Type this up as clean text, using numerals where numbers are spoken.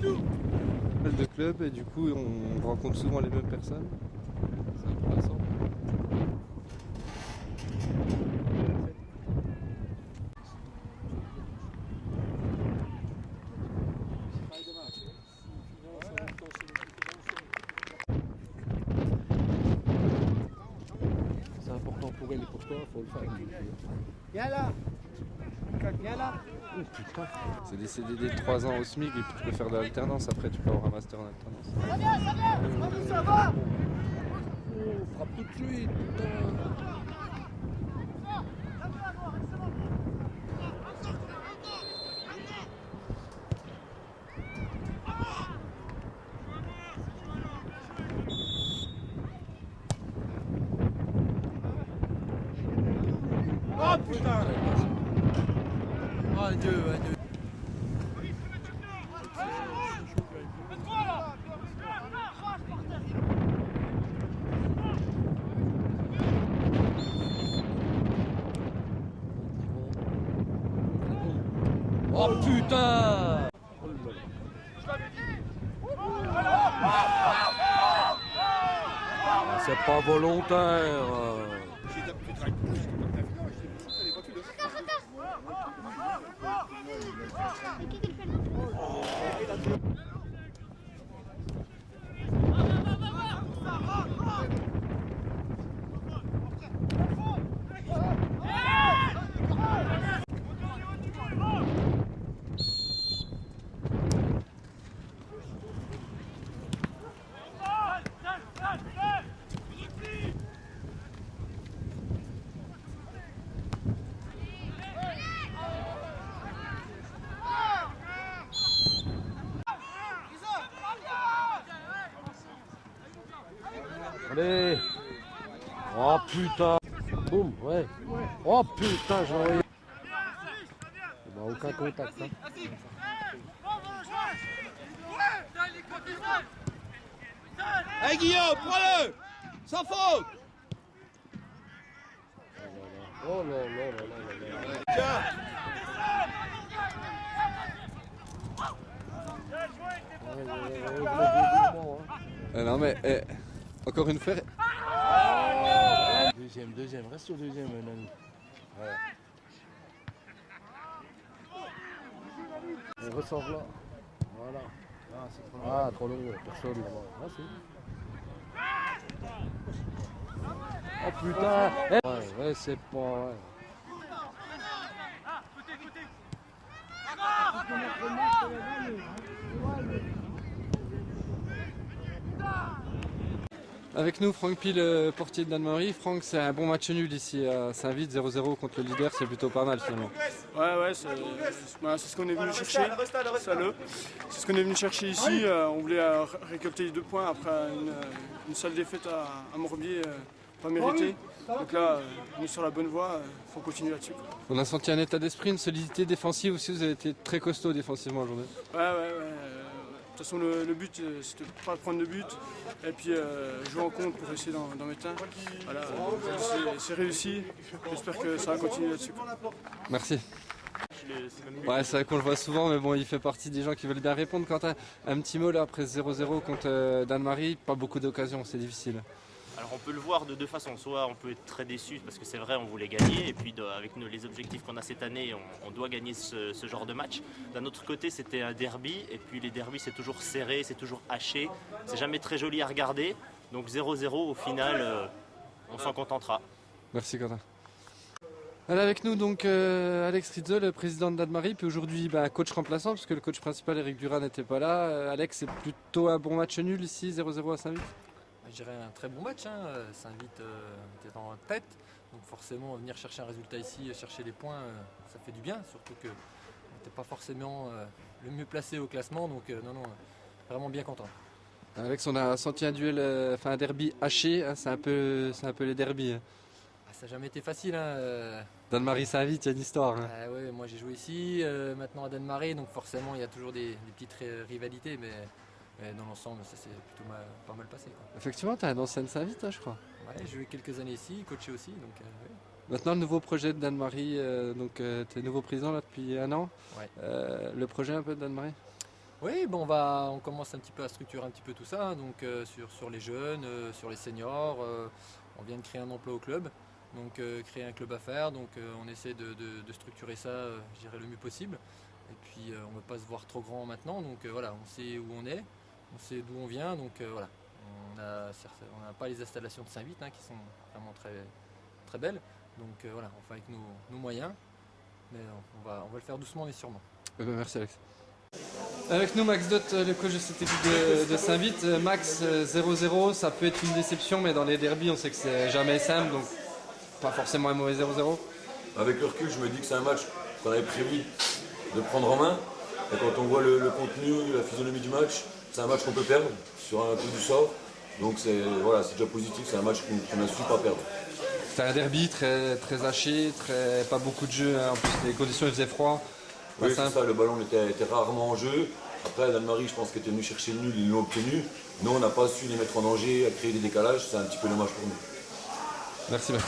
De club et du coup on rencontre souvent les mêmes personnes. C'est intéressant. C'est important pour elle et pour toi, il faut le faire avec lui. Viens là. Viens là. Oh putain. C'est des CDD de 3 ans au SMIC et puis tu peux faire de l'alternance après, tu peux avoir un master en alternance. Ça vient, ça va. Oh, frappe tout de suite, putain. Oh putain. Oh Dieu, Dieu. Oh putain. C'est pas volontaire. Allez. Oh putain. Boum, ouais. Oh putain, j'ai envoyé. Bah, aucun contact. Hein. Allez Guillaume, prends-le. Sans faute. Oh là là là là là. Tiens. Non mais encore une fois. Deuxième, reste sur deuxième, mon ami. Ouais. On ressort là. Voilà. Ah, c'est trop long. Ah, trop long, personne. Oh putain. Ouais, c'est pas. Ouais. Avec nous, Franck Pile, portier de Danemarie. Franck, c'est un bon match nul ici à Saint-Vite, 0-0 contre le leader, c'est plutôt pas mal finalement. Ouais, c'est ce qu'on est venu chercher, c'est ce qu'on est venu chercher ici. On voulait récolter les 2 points après une sale défaite à Morbier, pas méritée. Donc là, on est sur la bonne voie, il faut continuer là-dessus. On a senti un état d'esprit, une solidité défensive aussi, vous avez été très costaud défensivement aujourd'hui. Ouais. De toute façon, le but, c'était pas de prendre de but et puis jouer en contre pour essayer d'en mettre un. Voilà, c'est réussi. J'espère que ça va continuer là-dessus. Merci. Ouais, c'est vrai qu'on le voit souvent, mais bon, il fait partie des gens qui veulent bien répondre. Quentin, un petit mot là après 0-0 contre Danemarie, pas beaucoup d'occasions, c'est difficile. Alors on peut le voir de 2 façons, soit on peut être très déçu parce que c'est vrai on voulait gagner et puis avec les objectifs qu'on a cette année on doit gagner ce genre de match. D'un autre côté c'était un derby et puis les derbys c'est toujours serré, c'est toujours haché, c'est jamais très joli à regarder, donc 0-0 au final on s'en contentera. Merci Quentin. Elle est avec nous donc Alex Rizzo, le président de Danemarie, puis aujourd'hui coach remplaçant parce que le coach principal Eric Duras n'était pas là. Alex, c'est plutôt un bon match nul ici, 0-0 à Saint-Vite? Je dirais un très bon match, hein. Saint-Vite était en tête, donc forcément venir chercher un résultat ici, chercher les points, ça fait du bien, surtout qu'on n'était pas forcément le mieux placé au classement, donc non, vraiment bien content. Alex, on a senti un duel, un derby haché, hein, c'est un peu les derbys. Hein. Ça n'a jamais été facile. Hein. Danemarie Saint-Vite, il y a une histoire. Hein. Ouais, moi j'ai joué ici, maintenant à Danemarie, donc forcément il y a toujours des petites rivalités, mais dans l'ensemble ça s'est plutôt pas mal passé. Quoi. Effectivement, tu as un ancien de Saint-Vite, hein, je crois. Ouais, j'ai joué quelques années ici, coaché aussi. Donc, ouais. Maintenant, le nouveau projet de Danemarie, tu es nouveau président là depuis 1 an. Ouais. Le projet un peu de Danemarie? Oui, bon, on commence un petit peu à structurer un petit peu tout ça, hein, donc sur les jeunes, sur les seniors. On vient de créer un emploi au club, donc créer un club à faire, donc on essaie de structurer ça, je dirais, le mieux possible. Et puis on ne veut pas se voir trop grand maintenant, donc voilà, on sait où on est, on sait d'où on vient, donc voilà. On n'a pas les installations de Saint-Vith hein, qui sont vraiment très, très belles, donc voilà, on fait avec nos moyens, mais on va le faire doucement mais sûrement. Merci Alex. Avec nous Max Dott, le coach de cette équipe de Saint-Vith. Max, 0-0, ça peut être une déception, mais dans les derbies on sait que c'est jamais simple, donc pas forcément un mauvais 0-0. Avec le recul, je me dis que c'est un match qu'on avait prévu de prendre en main. Et quand on voit le contenu, la physionomie du match, c'est un match qu'on peut perdre sur un coup du sort. Donc c'est déjà positif, c'est un match qu'on n'a su pas perdre. C'était un derby très, très haché, pas beaucoup de jeux, hein. En plus les conditions il faisait froid. Oui, c'est ça, le ballon était rarement en jeu. Après, Danemark, je pense qu'elle était venu chercher le nul, ils l'ont obtenu. Nous, on n'a pas su les mettre en danger, à créer des décalages, c'est un petit peu dommage pour nous. Merci Max.